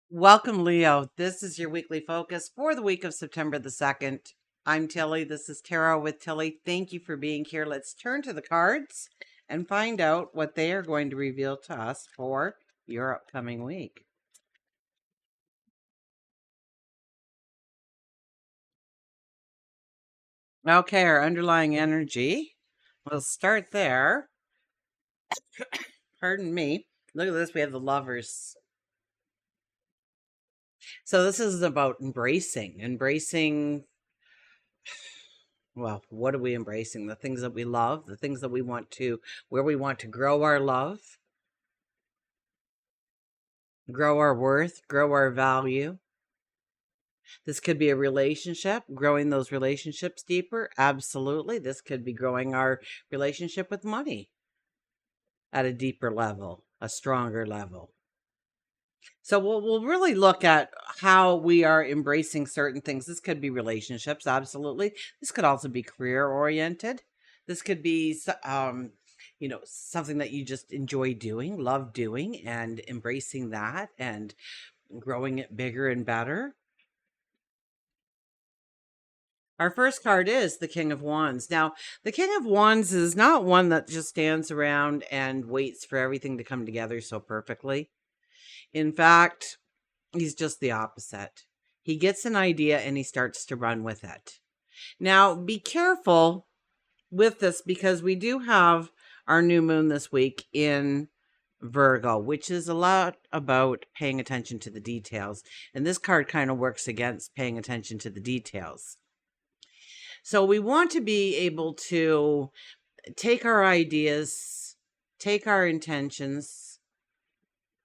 Welcome, Leo. This is your weekly focus for the week of September the 2nd. I'm Tilly. This is Tarot with Tilly. Thank you for being here. Let's turn to the cards and find out what they are going to reveal to us for your upcoming week. Okay, our underlying energy. We'll start there. Pardon me. Look at this. We have the Lovers. So this is about embracing. Well, what are we embracing? The things that we love, the things that we want to, where we want to grow our love, grow our worth, grow our value. This could be a relationship, growing those relationships deeper. Absolutely. This could be growing our relationship with money at a deeper level, a stronger level. So we'll really look at how we are embracing certain things. This could be relationships, absolutely. This could also be career oriented. This could be something that you just enjoy doing, love doing, and embracing that and growing it bigger and better. Our first card is the King of Wands. Now, the King of Wands is not one that just stands around and waits for everything to come together so perfectly. In fact, he's just the opposite. He gets an idea and he starts to run with it. Now, be careful with this because we do have our new moon this week in Virgo, which is a lot about paying attention to the details. And this card kind of works against paying attention to the details. So we want to be able to take our ideas, take our intentions,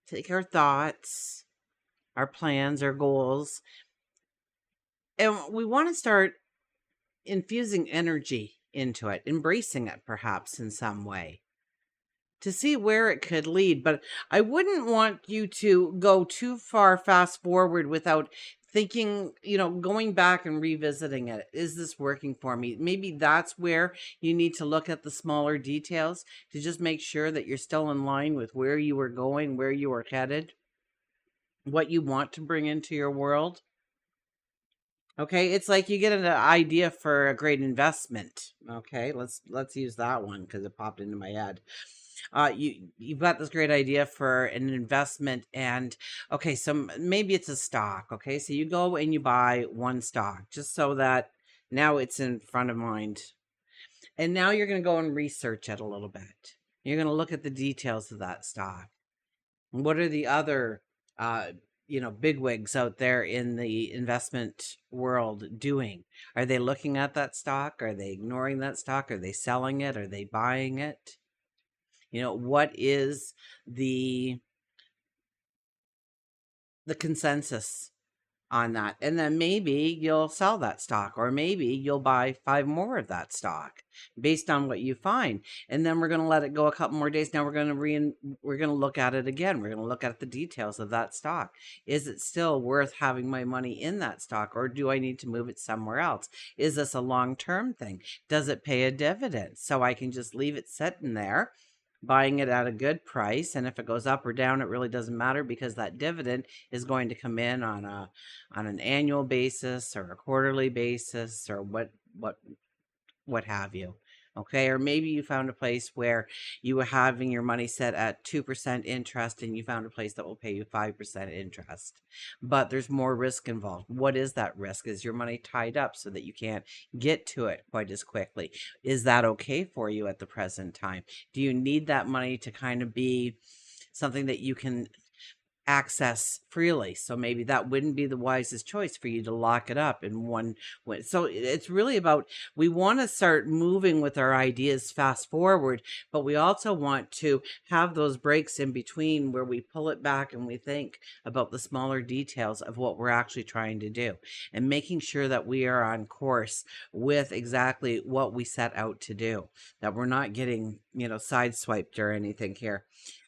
take our thoughts, our plans, our goals, and we want to start infusing energy into it, embracing it perhaps in some way to see where it could lead. But I wouldn't want you to go too far fast forward without thinking, going back and revisiting it. Is this working for me? Maybe that's where you need to look at the smaller details to just make sure that you're still in line with where you were going, where you were headed, what you want to bring into your world. Okay, it's like you get an idea for a great investment. Okay, let's use that one because it popped into my head. You've got this great idea for an investment, and okay, so maybe it's a stock. Okay, so you go and you buy one stock just so that now it's in front of mind, and now you're going to go and research it a little bit. You're going to look at the details of that stock. What are the other bigwigs out there in the investment world doing? Are they looking at that stock? Are they ignoring that stock? Are they selling it? Are they buying it? What is the consensus on that? And then maybe you'll sell that stock, or maybe you'll buy 5 more of that stock based on what you find. And then we're going to let it go a couple more days. Now we're going to look at it again. We're going to look at the details of that stock. Is it still worth having my money in that stock, or do I need to move it somewhere else? Is this a long-term thing? Does it pay a dividend so I can just leave it sitting there, buying it at a good price, and if it goes up or down, it really doesn't matter because that dividend is going to come in on an annual basis or a quarterly basis or what have you. Okay, or maybe you found a place where you were having your money set at 2% interest and you found a place that will pay you 5% interest, but there's more risk involved. What is that risk? Is your money tied up so that you can't get to it quite as quickly? Is that okay for you at the present time? Do you need that money to kind of be something that you can access freely? So maybe that wouldn't be the wisest choice for you to lock it up in one way. So it's really about, we want to start moving with our ideas fast forward, but we also want to have those breaks in between where we pull it back and we think about the smaller details of what we're actually trying to do and making sure that we are on course with exactly what we set out to do, that we're not getting, sideswiped or anything here.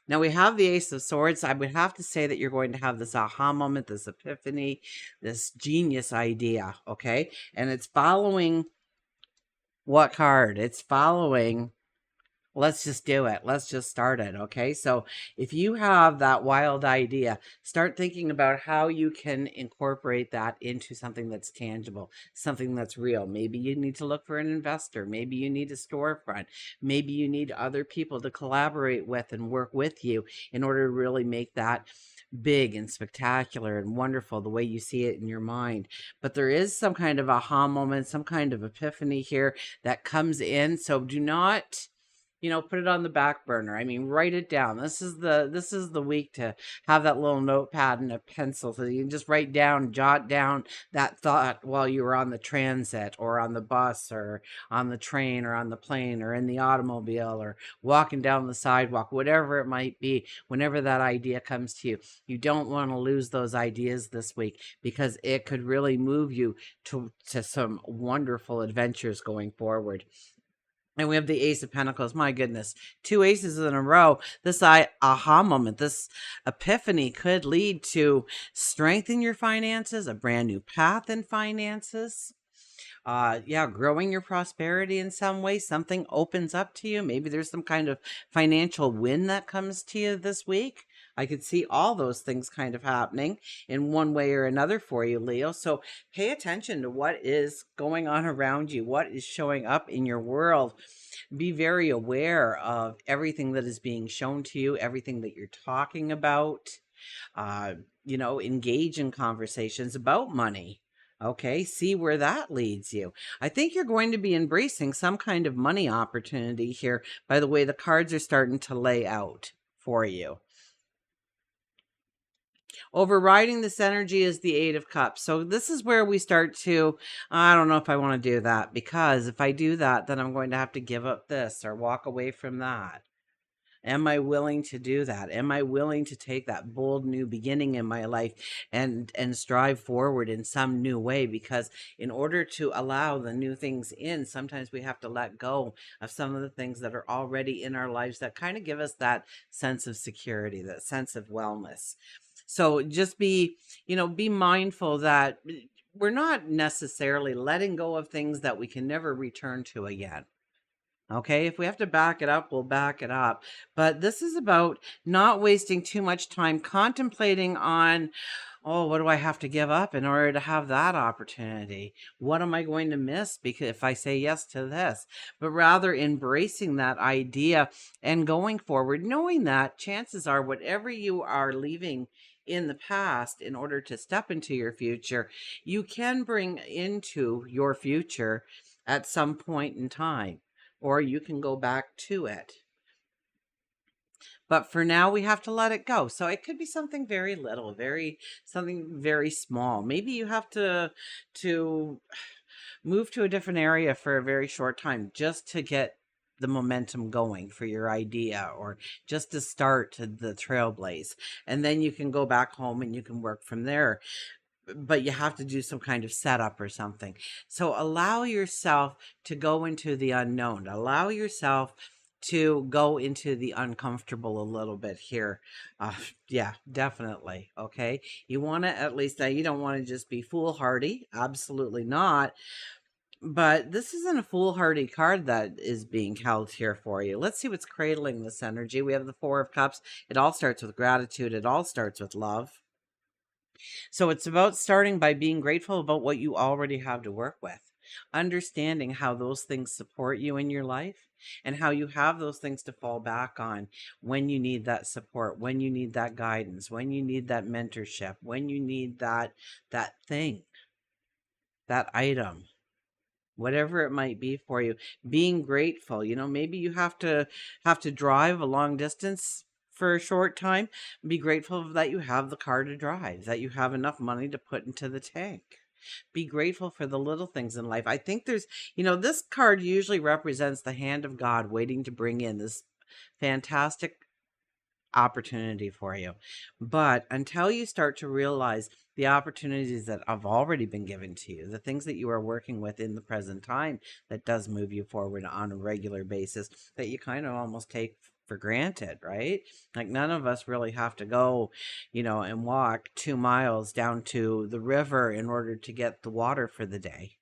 Now we have the Ace of Swords. I would have to say that you're going to have this aha moment, this epiphany, this genius idea, okay? And it's following what card? It's following Let's just do it. Let's just start it. Okay. So if you have that wild idea, start thinking about how you can incorporate that into something that's tangible, something that's real. Maybe you need to look for an investor. Maybe you need a storefront. Maybe you need other people to collaborate with and work with you in order to really make that big and spectacular and wonderful the way you see it in your mind. But there is some kind of aha moment, some kind of epiphany here that comes in. So do not, put it on the back burner. I mean, write it down. This is the week to have that little notepad and a pencil so you can just jot down that thought while you were on the transit or on the bus or on the train or on the plane or in the automobile or walking down the sidewalk, whatever it might be. Whenever that idea comes to you, you don't want to lose those ideas this week, because it could really move you to some wonderful adventures going forward. And we have the Ace of Pentacles. My goodness, two aces in a row. This aha moment, this epiphany could lead to strength in your finances, a brand new path in finances. Growing your prosperity in some way. Something opens up to you. Maybe there's some kind of financial win that comes to you this week. I could see all those things kind of happening in one way or another for you, Leo. So pay attention to what is going on around you, what is showing up in your world. Be very aware of everything that is being shown to you, everything that you're talking about. Engage in conversations about money. Okay, see where that leads you. I think you're going to be embracing some kind of money opportunity here by the way the cards are starting to lay out for you. Overriding this energy is the Eight of Cups. So this is where we start to, I don't know if I want to do that, because if I do that, then I'm going to have to give up this or walk away from that. Am I willing to do that? Am I willing to take that bold new beginning in my life and strive forward in some new way? Because in order to allow the new things in, sometimes we have to let go of some of the things that are already in our lives that kind of give us that sense of security, that sense of wellness. So just be mindful that we're not necessarily letting go of things that we can never return to again. Okay, if we have to back it up, we'll back it up. But this is about not wasting too much time contemplating on, oh, what do I have to give up in order to have that opportunity? What am I going to miss because if I say yes to this? But rather embracing that idea and going forward, knowing that chances are whatever you are leaving in the past in order to step into your future, you can bring into your future at some point in time, or you can go back to it. But for now, we have to let it go. So it could be something very little, something very small. Maybe you have to move to a different area for a very short time just to get the momentum going for your idea, or just to start the trailblaze. And then you can go back home and you can work from there. But you have to do some kind of setup or something. So allow yourself to go into the unknown. Allow yourself to go into the uncomfortable a little bit here. Yeah, definitely. Okay. You want to at least, you don't want to just be foolhardy. Absolutely not. But this isn't a foolhardy card that is being held here for you. Let's see what's cradling this energy. We have the Four of Cups. It all starts with gratitude. It all starts with love. So it's about starting by being grateful about what you already have to work with, understanding how those things support you in your life and how you have those things to fall back on when you need that support, when you need that guidance, when you need that mentorship, when you need that thing, that item, whatever it might be for you. Being grateful, maybe you have to drive a long distance for a short time. Be grateful that you have the car to drive, that you have enough money to put into the tank. Be grateful for the little things in life. I think this card usually represents the hand of God waiting to bring in this fantastic opportunity for you. But until you start to realize the opportunities that have already been given to you, the things that you are working with in the present time that does move you forward on a regular basis, that you kind of almost take for granted, right? Like none of us really have to go, and walk 2 miles down to the river in order to get the water for the day.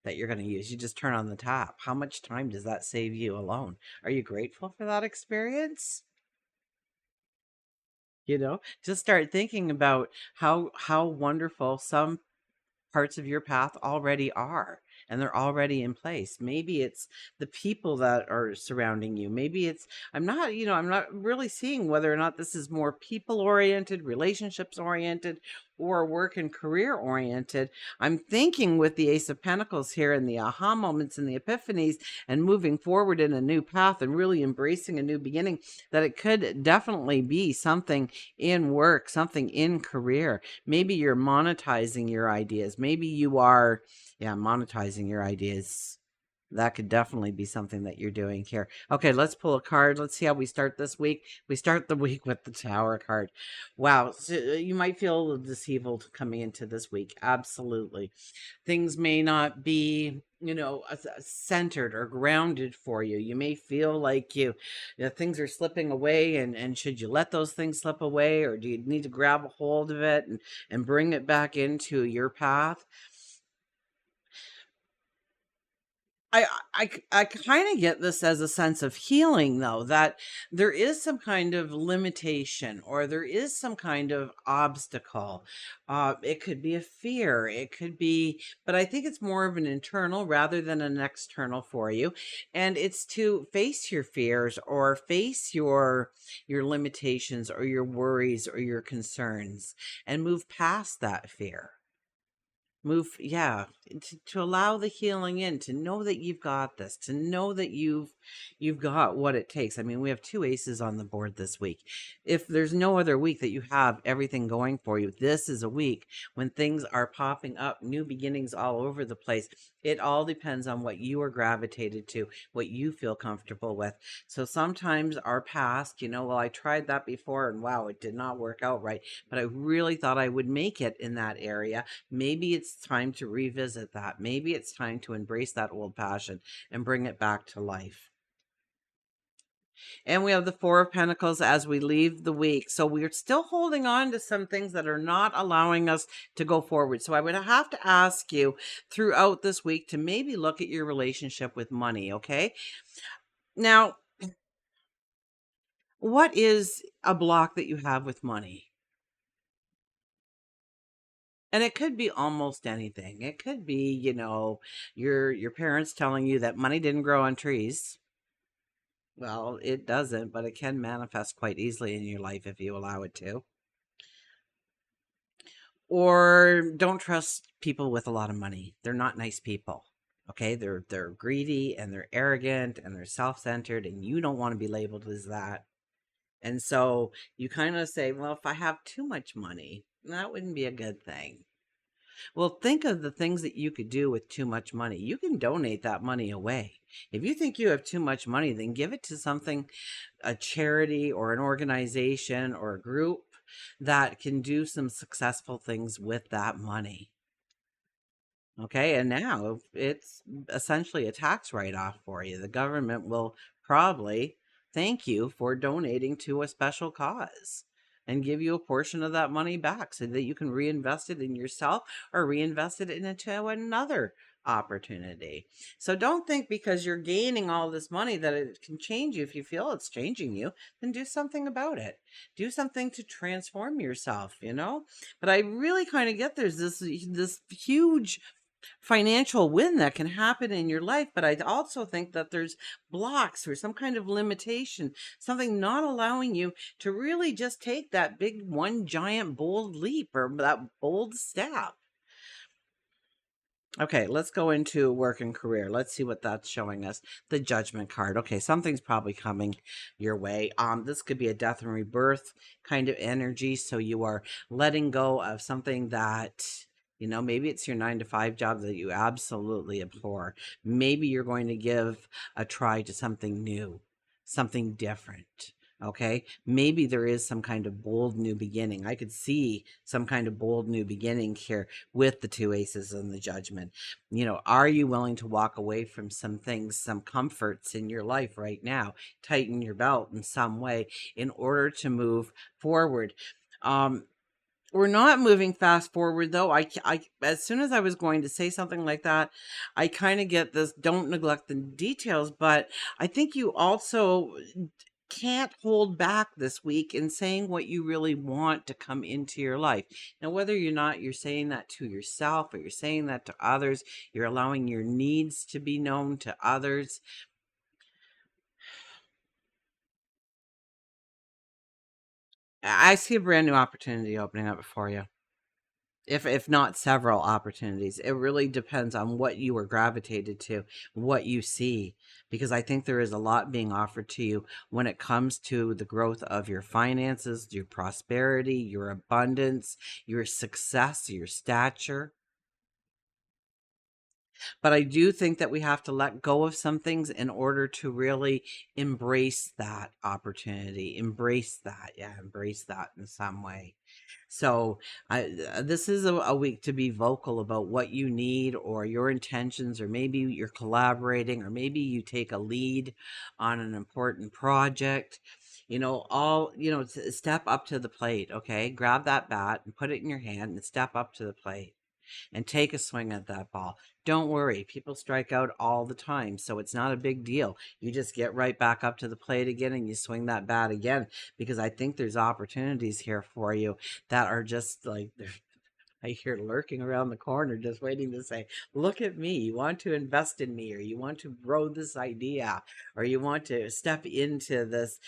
that you're going to use. You just turn on the tap. How much time does that save you alone? Are you grateful for that experience? Just start thinking about how wonderful some parts of your path already are, and they're already in place. Maybe it's the people that are surrounding you. Maybe it's I'm not really seeing whether or not this is more people oriented, relationships oriented, or work and career oriented. I'm thinking with the Ace of Pentacles here and the aha moments and the epiphanies and moving forward in a new path and really embracing a new beginning, that it could definitely be something in work, something in career. Maybe you're monetizing your ideas. Maybe you are, yeah, monetizing your ideas. That could definitely be something that you're doing here. Okay, let's pull a card. Let's see how we start this week. We start the week with the Tower card. Wow, so you might feel a little deceived coming into this week. Absolutely. Things may not be, centered or grounded for you. You may feel like things are slipping away, and should you let those things slip away, or do you need to grab a hold of it and bring it back into your path? I kind of get this as a sense of healing, though, that there is some kind of limitation or there is some kind of obstacle. It could be a fear, it could be, but I think it's more of an internal rather than an external for you. And it's to face your fears or face your limitations or your worries or your concerns and move past that fear. Move, yeah, to allow the healing in, to know that you've got this, to know that you've got what it takes. I mean, we have two aces on the board this week. If there's no other week that you have everything going for you, this is a week when things are popping up, new beginnings all over the place. It all depends on what you are gravitated to, what you feel comfortable with. So sometimes our past, well, I tried that before and wow, it did not work out right, but I really thought I would make it in that area. Maybe it's time to revisit that. Maybe it's time to embrace that old passion and bring it back to life. And we have the Four of Pentacles as we leave the week. So we're still holding on to some things that are not allowing us to go forward. So I would have to ask you throughout this week to maybe look at your relationship with money, okay? Now, what is a block that you have with money? And it could be almost anything. It could be, your parents telling you that money didn't grow on trees. Well, it doesn't, but it can manifest quite easily in your life if you allow it to. Or don't trust people with a lot of money. They're not nice people. Okay? They're greedy and they're arrogant and they're self-centered, and you don't want to be labeled as that. And so you kind of say, well, if I have too much money, that wouldn't be a good thing. Well, think of the things that you could do with too much money. You can donate that money away. If you think you have too much money, then give it to something, a charity or an organization or a group that can do some successful things with that money. Okay, and now it's essentially a tax write-off for you. The government will probably thank you for donating to a special cause and give you a portion of that money back so that you can reinvest it in yourself or reinvest it into another opportunity. So don't think because you're gaining all this money that it can change you. If you feel it's changing you, then do something about it. Do something to transform yourself, But I really kind of get there's this huge financial win that can happen in your life, but I also think that there's blocks or some kind of limitation, something not allowing you to really just take that big one giant bold leap or that bold step. Okay, let's go into work and career. Let's see what that's showing us. The Judgment card. Okay, something's probably coming your way. This could be a death and rebirth kind of energy. So you are letting go of something that, maybe it's your 9 to 5 job that you absolutely abhor. Maybe you're going to give a try to something new, something different. Okay, maybe there is some kind of bold new beginning. I could see some kind of bold new beginning here with the two aces and the Judgment. Are you willing to walk away from some things, some comforts in your life right now, tighten your belt in some way in order to move forward? We're not moving fast forward though. As soon as I was going to say something like that, I kind of get this, don't neglect the details, but I think you also can't hold back this week in saying what you really want to come into your life. Now, whether you're saying that to yourself or you're saying that to others, you're allowing your needs to be known to others. I see a brand new opportunity opening up before you. If not several opportunities. It really depends on what you are gravitated to, what you see, because I think there is a lot being offered to you when it comes to the growth of your finances, your prosperity, your abundance, your success, your stature. But I do think that we have to let go of some things in order to really embrace that opportunity, embrace that in some way. So this is a week to be vocal about what you need or your intentions, or maybe you're collaborating, or maybe you take a lead on an important project. Step up to the plate, okay? Grab that bat and put it in your hand and step up to the plate and take a swing at that ball. Don't worry, people strike out all the time, so it's not a big deal. You just get right back up to the plate again and you swing that bat again, because I think there's opportunities here for you that are just like I hear lurking around the corner, just waiting to say, look at me. You want to invest in me, or you want to grow this idea, or you want to step into this,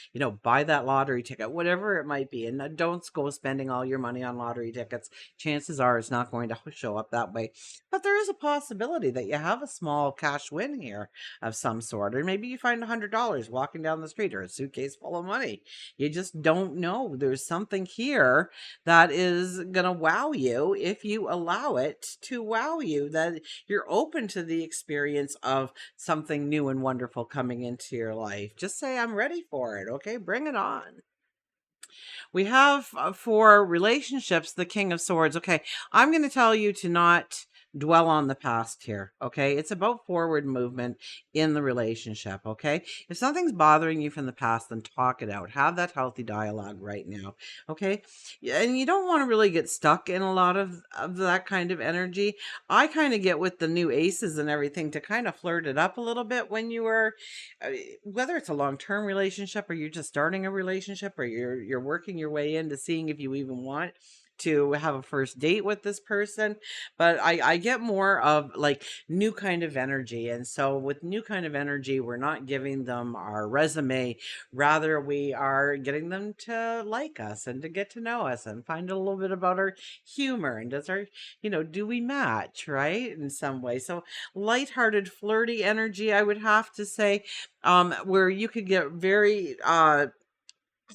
buy that lottery ticket, whatever it might be. And don't go spending all your money on lottery tickets. Chances are it's not going to show up that way. But there is a possibility that you have a small cash win here of some sort. Or maybe you find $100 walking down the street, or a suitcase full of money. You just don't know. There's something here that is going to wow you if you allow it to wow you, that you're open to the experience of something new and wonderful coming into your life. Just say, I'm ready for it. Okay, bring it on. We have for relationships the King of Swords. Okay, I'm going to tell you to not dwell on the past here. Okay, it's about forward movement in the relationship. Okay, if something's bothering you from the past, then talk it out. Have that healthy dialogue right now. Okay, and you don't want to really get stuck in a lot of that kind of energy. I kind of get with the new aces and everything to kind of flirt it up a little bit when you are, uh, whether it's a long-term relationship or you're just starting a relationship, or you're working your way into seeing if you even want to have a first date with this person. But I get more of like new kind of energy. And so with new kind of energy, we're not giving them our resume. Rather, we are getting them to like us and to get to know us and find a little bit about our humor, and does our, do we match, right? In some way. So lighthearted, flirty energy, I would have to say, where you could get very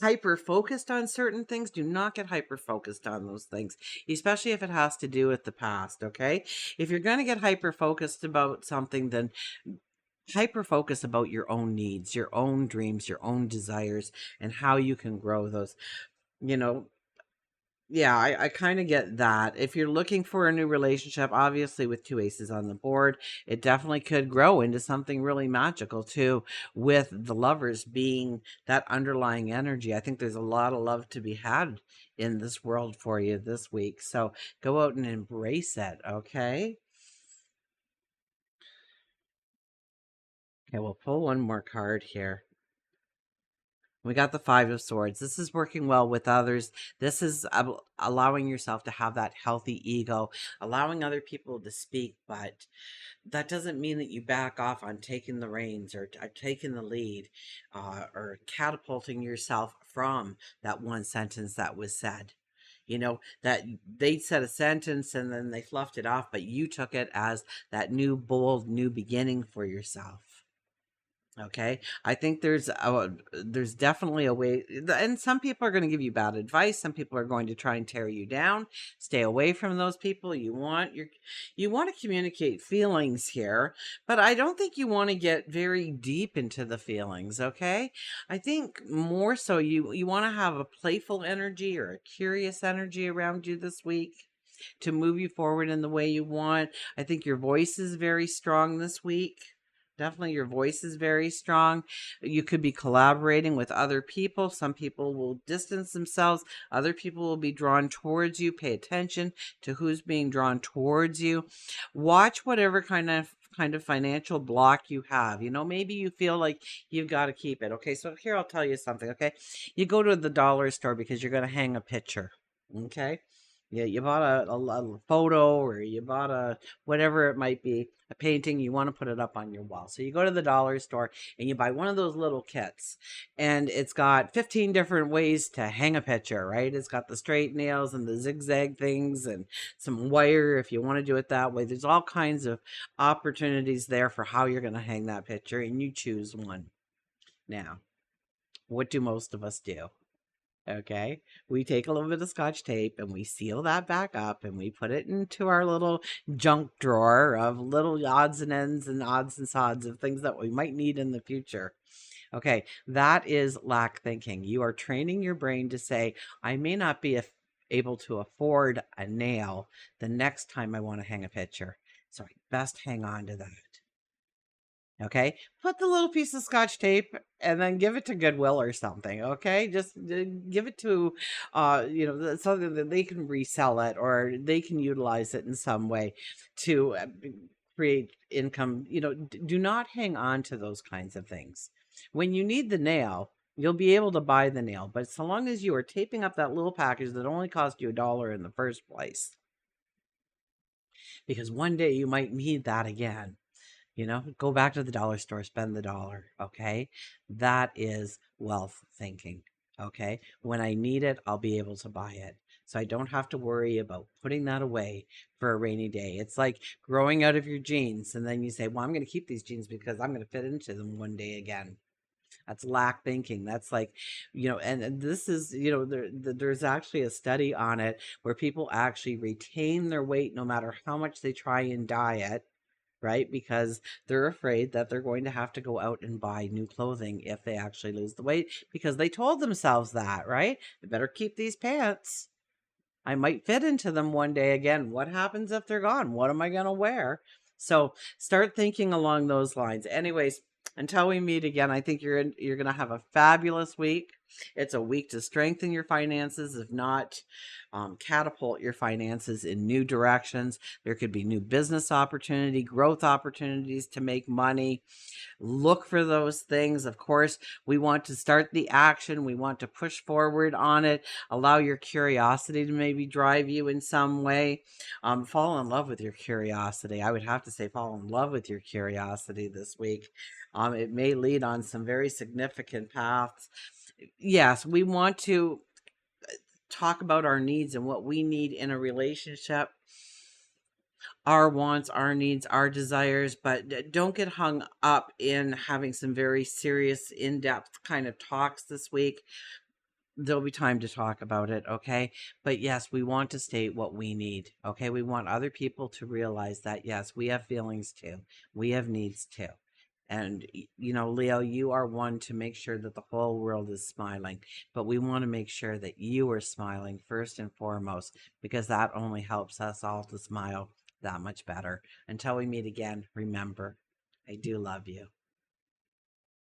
hyper focused on certain things. Do not get hyper focused on those things, especially if it has to do with the past. Okay, if you're going to get hyper focused about something, then hyper focus about your own needs, your own dreams, your own desires, and how you can grow those. you know yeah, I kind of get that. If you're looking for a new relationship, obviously with two aces on the board, it definitely could grow into something really magical too, with the lovers being that underlying energy. I think there's a lot of love to be had in this world for you this week. So go out and embrace it, okay? Okay, we'll pull one more card here. We got the Five of Swords. This is working well with others. This is allowing yourself to have that healthy ego, allowing other people to speak, but that doesn't mean that you back off on taking the reins, or taking the lead, or catapulting yourself from that one sentence that was said. That they said a sentence and then they fluffed it off, but you took it as that new, bold, new beginning for yourself. Okay. I think there's definitely a way, and some people are going to give you bad advice. Some people are going to try and tear you down. Stay away from those people. You want to communicate feelings here, but I don't think you want to get very deep into the feelings. Okay. I think more so you want to have a playful energy or a curious energy around you this week to move you forward in the way you want. I think your voice is very strong this week. Definitely your voice is very strong. You could be collaborating with other people. Some people will distance themselves. Other people will be drawn towards you. Pay attention to who's being drawn towards you. Watch whatever kind of financial block you have. Maybe you feel like you've got to keep it. Okay, so here I'll tell you something, okay? You go to the dollar store because you're going to hang a picture. Okay? Yeah, you bought a photo, or you bought a whatever it might be, a painting, you want to put it up on your wall. So you go to the dollar store and you buy one of those little kits, and it's got 15 different ways to hang a picture, right? It's got the straight nails and the zigzag things and some wire if you want to do it that way. There's all kinds of opportunities there for how you're going to hang that picture, and you choose one. Now, what do most of us do? Okay. We take a little bit of scotch tape and we seal that back up and we put it into our little junk drawer of little odds and ends and odds and sods of things that we might need in the future. Okay. That is lack thinking. You are training your brain to say, I may not be able to afford a nail the next time I want to hang a picture. So I best hang on to that. Okay, put the little piece of scotch tape and then give it to Goodwill or something. Okay, just give it to, something that they can resell it or they can utilize it in some way to create income. Do not hang on to those kinds of things. When you need the nail, you'll be able to buy the nail, but so long as you are taping up that little package that only cost you $1 in the first place, because one day you might need that again. Go back to the dollar store, spend the dollar. Okay. That is wealth thinking. Okay. When I need it, I'll be able to buy it. So I don't have to worry about putting that away for a rainy day. It's like growing out of your jeans. And then you say, well, I'm going to keep these jeans because I'm going to fit into them one day again. That's lack thinking. That's like, and this is, there's actually a study on it where people actually retain their weight no matter how much they try and diet, right? Because they're afraid that they're going to have to go out and buy new clothing if they actually lose the weight because they told themselves that, right? I better keep these pants. I might fit into them one day again. What happens if they're gone? What am I going to wear? So start thinking along those lines. Anyways, until we meet again, I think you're going to have a fabulous week. It's a week to strengthen your finances, if not catapult your finances in new directions. There could be new business opportunity, growth opportunities to make money. Look for those things. Of course, we want to start the action. We want to push forward on it. Allow your curiosity to maybe drive you in some way. Fall in love with your curiosity. I would have to say fall in love with your curiosity this week. It may lead on some very significant paths. Yes, we want to talk about our needs and what we need in a relationship, our wants, our needs, our desires, but don't get hung up in having some very serious, in-depth kind of talks this week. There'll be time to talk about it, okay? But yes, we want to state what we need, okay? We want other people to realize that, yes, we have feelings too. We have needs too. And, Leo, you are one to make sure that the whole world is smiling. But we want to make sure that you are smiling first and foremost, because that only helps us all to smile that much better. Until we meet again, remember, I do love you.